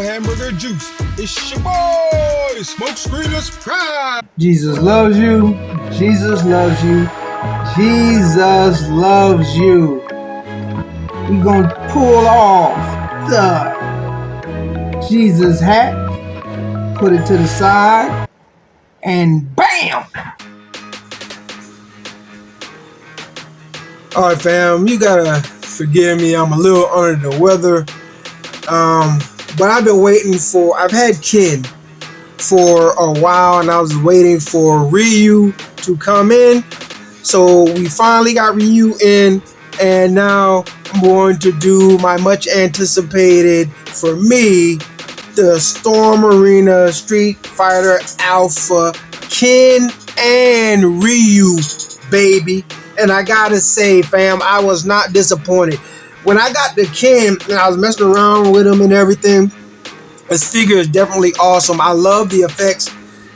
hamburger juice. It's your boy, Smoke Screenless Pride. Jesus loves you. Jesus loves you. Jesus loves you. We gonna pull off the Jesus hat, put it to the side, and bam! All right, fam, you gotta forgive me. I'm a little under the weather. But I've been waiting for, I've had Ken for a while, and I was waiting for Ryu to come in. So we finally got Ryu in, and now I'm going to do my much anticipated, for me, the Storm Arena Street Fighter Alpha Ken and Ryu, baby. And I gotta say, fam, I was not disappointed. When I got the Ken and I was messing around with him and everything, his figure is definitely awesome. I love the effects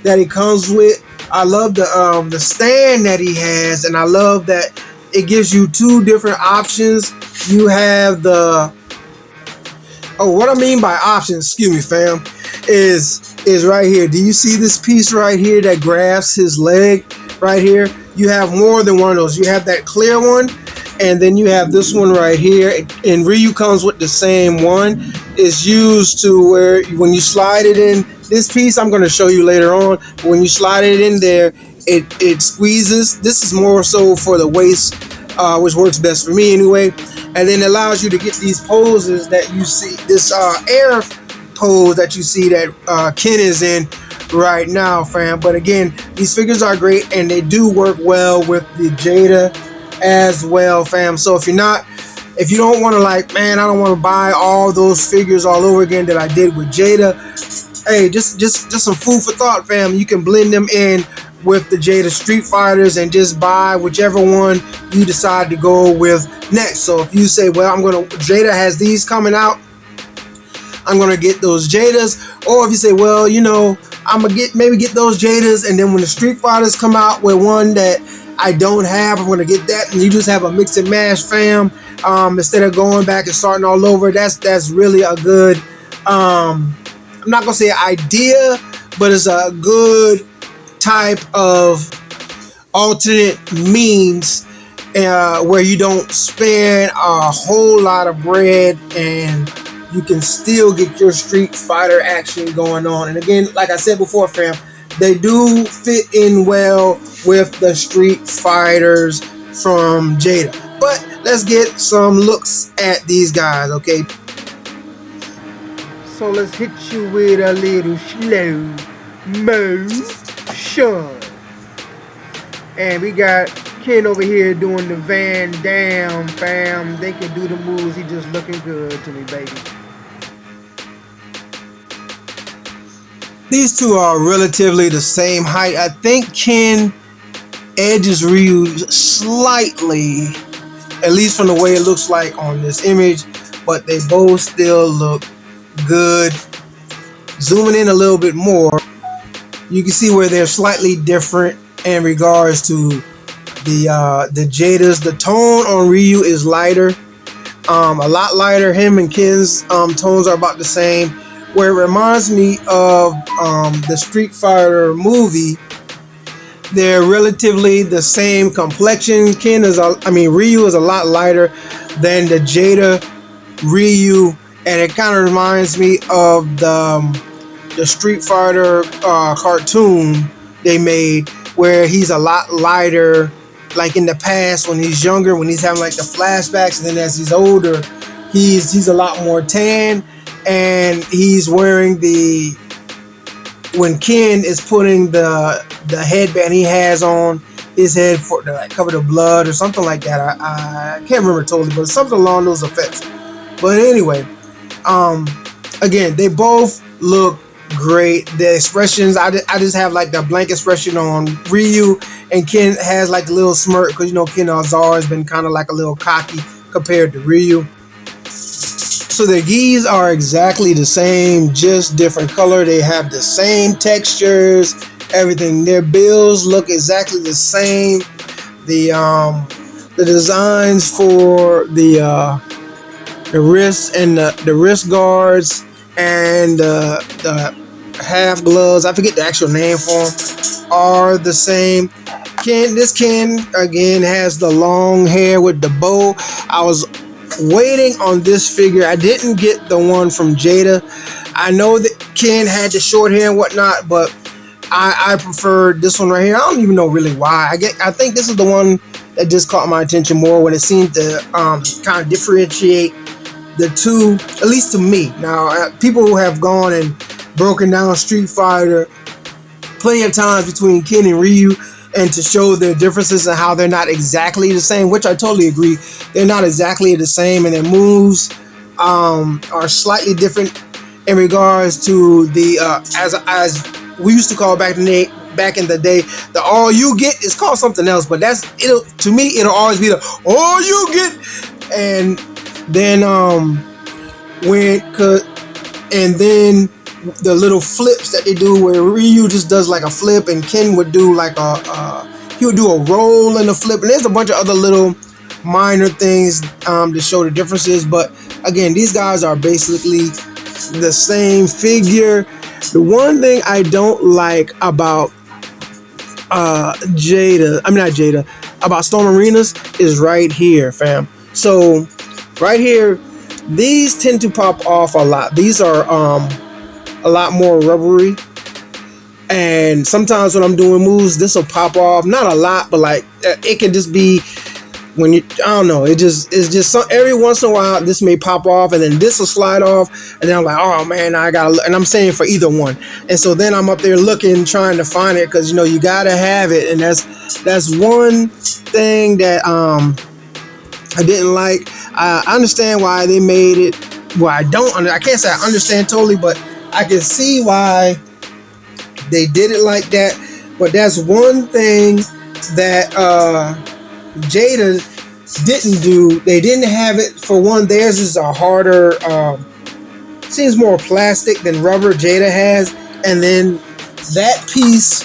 that he comes with. I love the stand that he has, and I love that it gives you two different options. You have the what I mean by options, excuse me, fam, is right here. Do you see this piece right here that grabs his leg right here? You have more than one of those. You have that clear one, and then you have this one right here, and Ryu comes with the same one. It's used to where when you slide it in this piece, I'm going to show you later on, but when you slide it in there, it squeezes. This is more so for the waist, which works best for me anyway, and then it allows you to get these poses that you see, this air pose that you see that Ken is in right now, fam. But again, these figures are great, and they do work well with the Jada as well, fam. So if you don't want to, like, man, I don't want to buy all those figures all over again that I did with Jada, hey, just some food for thought, fam. You can blend them in with the Jada Street Fighters and just buy whichever one you decide to go with next. So if you say, well, Jada has these coming out, I'm gonna get those Jadas. Or if you say, well, you know, I'm gonna get those Jadas, and then when the Street Fighters come out with one that I don't have, I'm gonna get that, and you just have a mix and mash, fam. Instead of going back and starting all over. That's really a good, I'm not gonna say idea, but it's a good type of alternate means where you don't spend a whole lot of bread and you can still get your Street Fighter action going on. And again, like I said before, fam, they do fit in well with the Street Fighters from Jada. But let's get some looks at these guys, okay? So let's hit you with a little slow motion. And we got Ken over here doing the Van Damme, fam. They can do the moves. He just looking good to me, baby. These two are relatively the same height. I think Ken edges Ryu slightly, at least from the way it looks like on this image, but they both still look good. Zooming in a little bit more, you can see where they're slightly different in regards to the Jadas. The tone on Ryu is lighter, a lot lighter. Him and Ken's tones are about the same, where it reminds me of the Street Fighter movie. They're relatively the same complexion. Ryu is a lot lighter than the Jada Ryu, and it kind of reminds me of the Street Fighter cartoon they made, where he's a lot lighter, like in the past when he's younger, when he's having like the flashbacks, and then as he's older, he's a lot more tan, and he's wearing when Ken is putting the headband he has on his head for to like cover the blood or something like that. I can't remember totally, but something along those effects. But anyway, again, they both look great. The expressions, I just have like the blank expression on Ryu, and Ken has like a little smirk because, you know, Ken Azar has been kind of like a little cocky compared to Ryu. So the gis are exactly the same, just different color. They have the same textures, everything. Their builds look exactly the same. The designs for the wrists and the wrist guards and the half gloves, I forget the actual name for them, are the same. This Ken again has the long hair with the bow. I was waiting on this figure. I didn't get the one from Jada. I know that Ken had the short hair and whatnot, but I preferred this one right here. I don't even know really why. I think this is the one that just caught my attention more, when it seemed to kind of differentiate the two, at least to me. Now, people who have gone and broken down Street Fighter plenty of times between Ken and Ryu, and to show their differences and how they're not exactly the same, which I totally agree. They're not exactly the same, and their moves are slightly different in regards to the as we used to call back in the day, the all you get is called something else, but to me it'll always be the all you get. And then then the little flips that they do, where Ryu just does like a flip, and Ken would do like he would do a roll and a flip, and there's a bunch of other little minor things to show the differences. But again, these guys are basically the same figure. The one thing I don't like about about Storm Arenas is right here, fam. So right here, these tend to pop off a lot. These are a lot more rubbery, and sometimes when I'm doing moves, this will pop off. Not a lot, but like it can just be when you, I don't know, it's just every once in a while this may pop off, and then this will slide off, and then I'm like, oh man, I gotta look. And I'm saying for either one, and so then I'm up there looking, trying to find it, because you gotta have it. And that's one thing that I didn't like. I understand why they made it. Well, I can't say I understand totally, but I can see why they did it like that. But that's one thing that Jada didn't do. They didn't have it. For one, theirs is a harder, seems more plastic than rubber. Jada has. And then that piece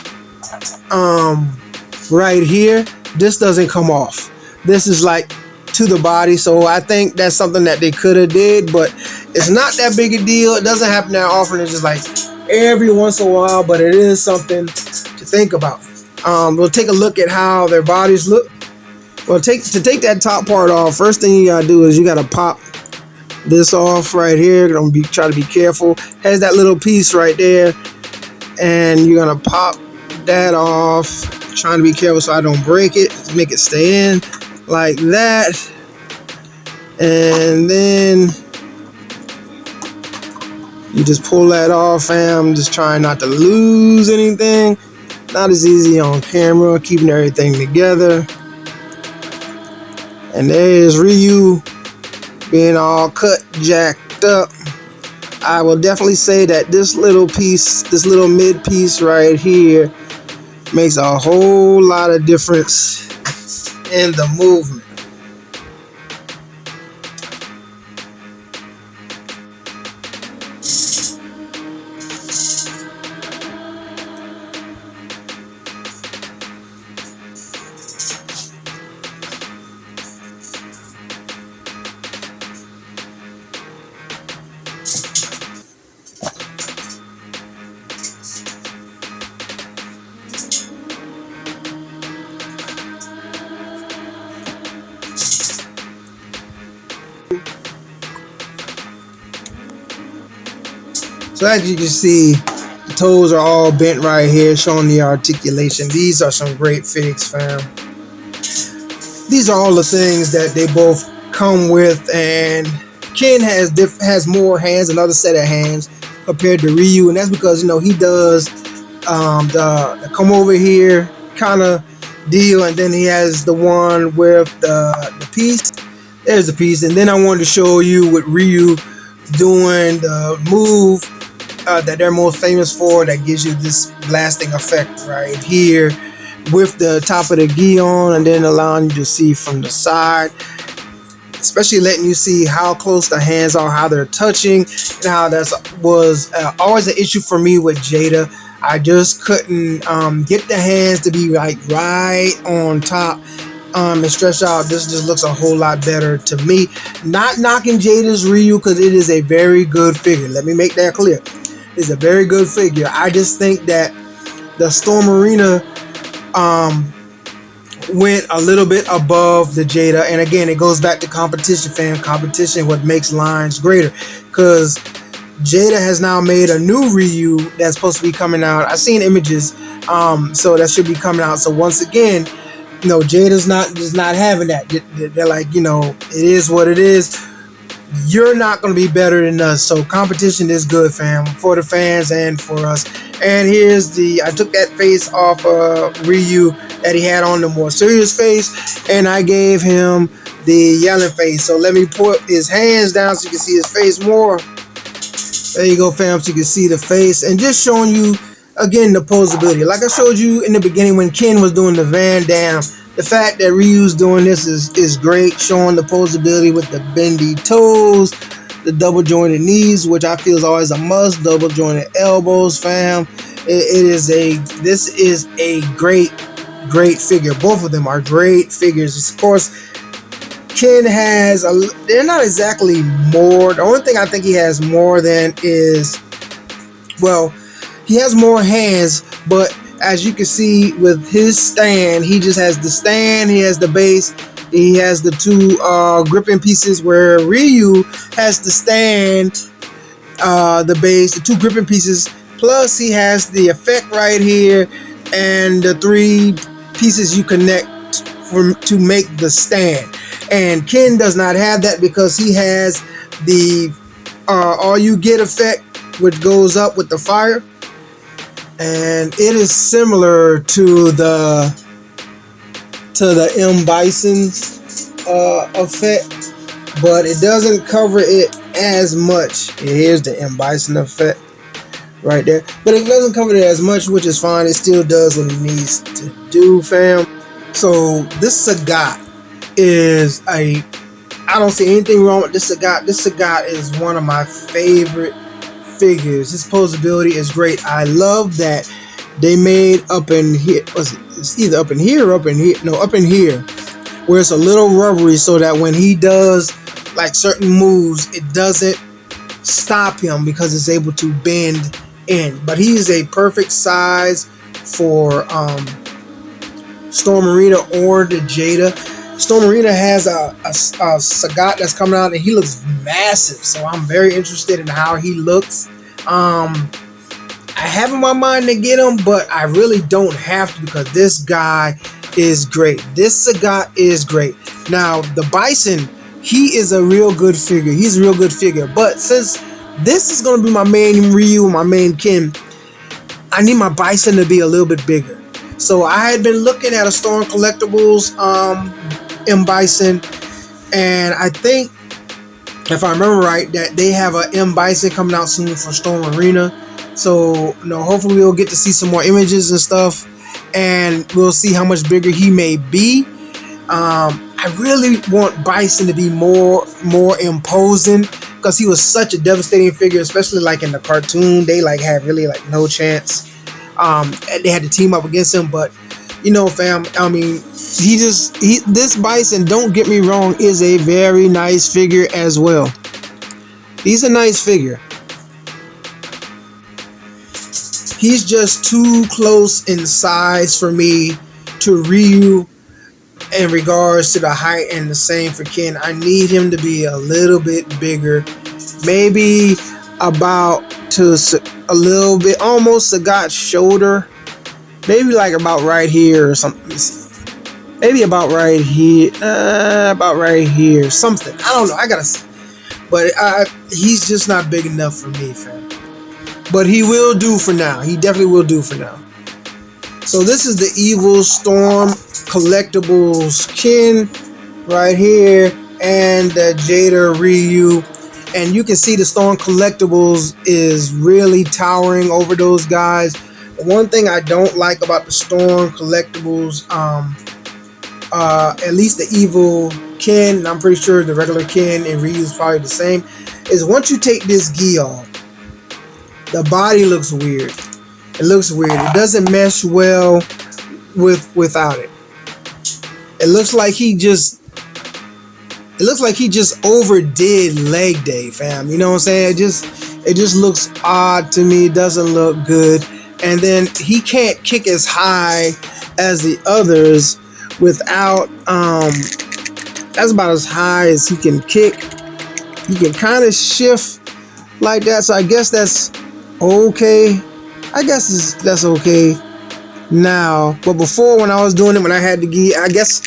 right here, this doesn't come off. This is like to the body. So I think that's something that they could have did, but it's not that big a deal. It doesn't happen that often. It's just like every once in a while, but it is something to think about. We'll take a look at how their bodies look. Well, to take that top part off, first thing you gotta do is you gotta pop this off right here. Try to be careful. Has that little piece right there, and you're gonna pop that off. Trying to be careful so I don't break it. Make it stay in like that, and then you just pull that off, fam. Just trying not to lose anything. Not as easy on camera, keeping everything together. And there's Ryu being all cut, jacked up. I will definitely say that this little piece, this little mid piece right here, makes a whole lot of difference in the movement. So as you can see, the toes are all bent right here, showing the articulation. These are some great figs, fam. These are all the things that they both come with, and Ken has more hands, another set of hands compared to Ryu, and that's because he does the come over here kind of deal, and then he has the one with the piece. There's the piece, and then I wanted to show you with Ryu doing the move that they're most famous for, that gives you this blasting effect right here with the top of the gi on, and then allowing you to see from the side, especially letting you see how close the hands are, how they're touching, and how that was always an issue for me with Jada. I just couldn't get the hands to be like right on top and stretched out, this just looks a whole lot better to me. Not knocking Jada's Ryu, because it is a very good figure. Let me make that clear. It's a very good figure. I just think that the Storm Arena went a little bit above the Jada. And again, it goes back to competition, fam. Competition, what makes lines greater. Because Jada has now made a new Ryu that's supposed to be coming out. I've seen images, so that should be coming out. So once again, Jada's not having that. They're like, it is what it is. You're not going to be better than us. So competition is good, fam, for the fans and for us. And here's I took that face off Ryu that he had on the more serious face, and I gave him the yelling face. So let me put his hands down so you can see his face more. There you go, fam, so you can see the face. And just showing you, again, the posability. Like I showed you in the beginning when Ken was doing the Van Damme, the fact that Ryu's doing this is great, showing the posability with the bendy toes, the double jointed knees, which I feel is always a must, double jointed elbows, fam. This is a great figure. Both of them are great figures. Of course, Ken has they're not exactly more. The only thing I think he has more than is, well, he has more hands, but as you can see with his stand, he just has the stand, he has the base, he has the two gripping pieces, where Ryu has the stand, the base, the two gripping pieces, plus he has the effect right here and the three pieces you connect to make the stand. And Ken does not have that because he has the all you get effect, which goes up with the fire. And it is similar to the M. Bison's effect, but it doesn't cover it as much. Here's the M. Bison effect right there, but it doesn't cover it as much, which is fine. It still does what it needs to do, fam. So this Sagat is I don't see anything wrong with this Sagat. This Sagat is one of my favorite figures. His posability is great. I love that they made up in here. It's either up in here or up in here. No, up in here, where it's a little rubbery, so that when he does like certain moves, it doesn't stop him because it's able to bend in. But he is a perfect size for Storm Arena or the Jada. Storm Arena has a Sagat that's coming out, and he looks massive. So I'm very interested in how he looks. I have in my mind to get him, but I really don't have to, because this guy is great. This Sagat is great. Now, the Bison, he is a real good figure. He's a real good figure. But since this is going to be my main Ryu, my main Ken, I need my Bison to be a little bit bigger. So I had been looking at a Storm Collectibles M. Bison, and I think, if I remember right, that they have a M. Bison coming out soon for Storm Arena. So, hopefully we'll get to see some more images and stuff, and we'll see how much bigger he may be. I really want Bison to be more imposing, because he was such a devastating figure, especially like in the cartoon. They had really no chance. They had to team up against him, but fam, I mean, this Bison, don't get me wrong, is a very nice figure as well. He's a nice figure. He's just too close in size for me to Ryu in regards to the height, and the same for Ken. I need him to be a little bit bigger, maybe about to a little bit, almost Sagat's shoulder, maybe about right here or something. Maybe about right here, something. I don't know. I gotta see. But he's just not big enough for me, fam. But he will do for now. He definitely will do for now. So this is the Evil Storm Collectibles Ken right here, and the Jada Ryu. And you can see the Storm Collectibles is really towering over those guys. The one thing I don't like about the Storm Collectibles, at least the Evil Ken, and I'm pretty sure the regular Ken and Ryu is probably the same, is once you take this gi off, the body looks weird. It looks weird. It doesn't mesh well without it. It looks like he just overdid leg day, fam. You know what I'm saying? It just looks odd to me. It doesn't look good. And then he can't kick as high as the others without that's about as high as he can kick. He can kind of shift like that, so I guess that's okay. That's okay now, but before, when I was doing it, when I had the gi, I guess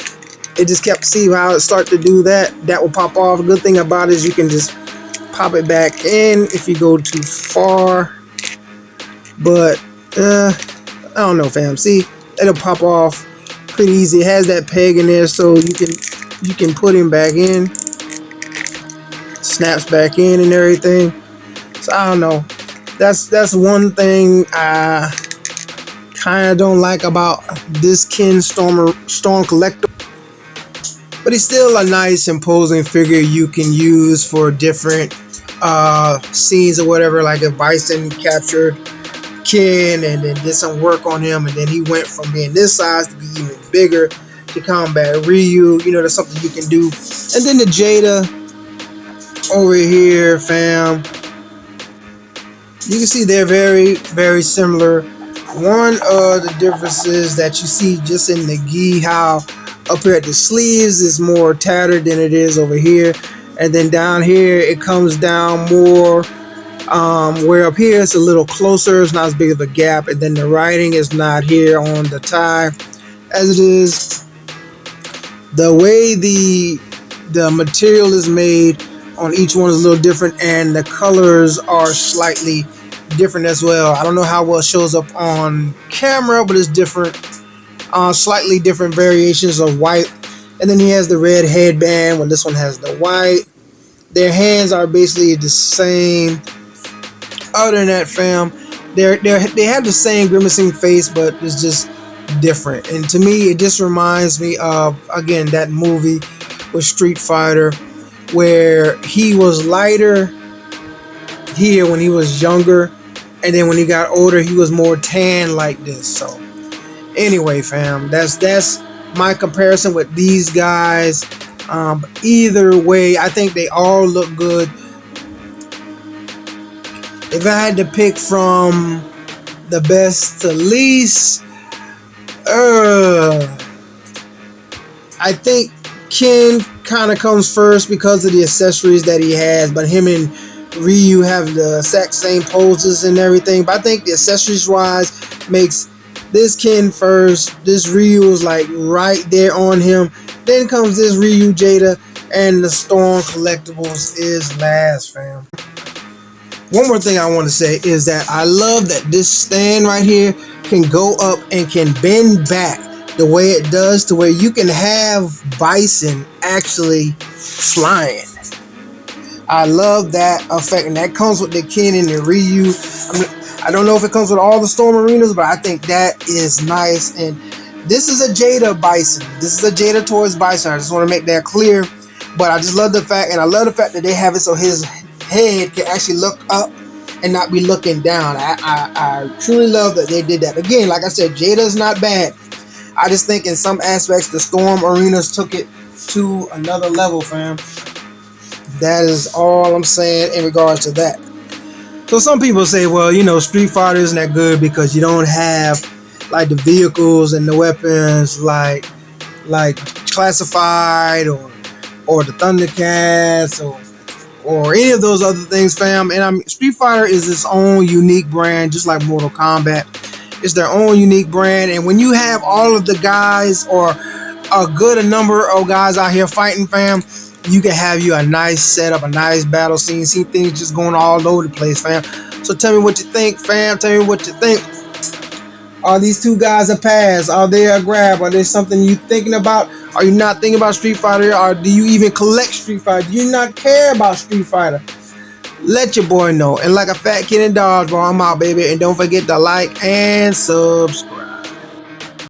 it just kept, see how it start to do that will pop off. A good thing about it is you can just pop it back in if you go too far, but I don't know, fam. See, it'll pop off pretty easy. It has that peg in there, so you can put him back in, snaps back in and everything. So I don't know, that's one thing I kind of don't like about this Ken Storm Collector, but he's still a nice imposing figure you can use for different scenes or whatever. Like if Bison captured Ken and then did some work on him, and then he went from being this size to be even bigger to combat Ryu, you know, that's something you can do. And then the Jada over here, fam, you can see they're very, very similar. One of the differences that you see just in the gi, how up here at the sleeves is more tattered than it is over here, and then down here it comes down more, where up here it's a little closer, it's not as big of a gap, and then the writing is not here on the tie as it is. The way the material is made on each one is a little different, and the colors are slightly different as well. I don't know how well it shows up on camera, but it's different, slightly different variations of white. And then he has the red headband when this one has the white. Their hands are basically the same. Other than that, fam, they have the same grimacing face, but it's just different. And to me, it just reminds me of, again, that movie with Street Fighter, where he was lighter here when he was younger, and then when he got older he was more tan like this. So anyway, fam, that's my comparison with these guys. Either way, I think they all look good. If I had to pick from the best to least, I think Ken kind of comes first because of the accessories that he has, but him and Ryu have the exact same poses and everything. But I think the accessories wise makes this Ken first. This Ryu is like right there on him. Then comes this Ryu Jada, and the Storm Collectibles is last, fam. One more thing I want to say is that I love that this stand right here can go up and can bend back the way it does, to where you can have Bison actually flying. I love that effect, and that comes with the Ken and the Ryu. I don't know if it comes with all the Storm Arenas, but I think that is nice. And this is a Jada Bison. This is a Jada Toys Bison. I just want to make that clear. But I just love the fact, and I love the fact that they have it so his head can actually look up and not be looking down. I truly love that they did that. Again, like I said, Jada's not bad. I just think in some aspects the Storm Arenas took it to another level, fam. That is all I'm saying in regards to that. So some people say, well, you know, Street Fighter isn't that good because you don't have like the vehicles and the weapons like Classified or the Thundercats or any of those other things, fam. And Street Fighter is its own unique brand, just like Mortal Kombat. It's their own unique brand, and when you have all of the guys, or a good number of guys out here fighting, fam, you can have you a nice setup, a nice battle scene. See things just going all over the place, fam. So tell me what you think, fam. Tell me what you think. Are these two guys a pass? Are they a grab? Are there something you thinking about? Are you not thinking about Street Fighter? Or do you even collect Street Fighter? Do you not care about Street Fighter? Let your boy know. And like a fat kid in dodgeball, I'm out, baby. And don't forget to like and subscribe.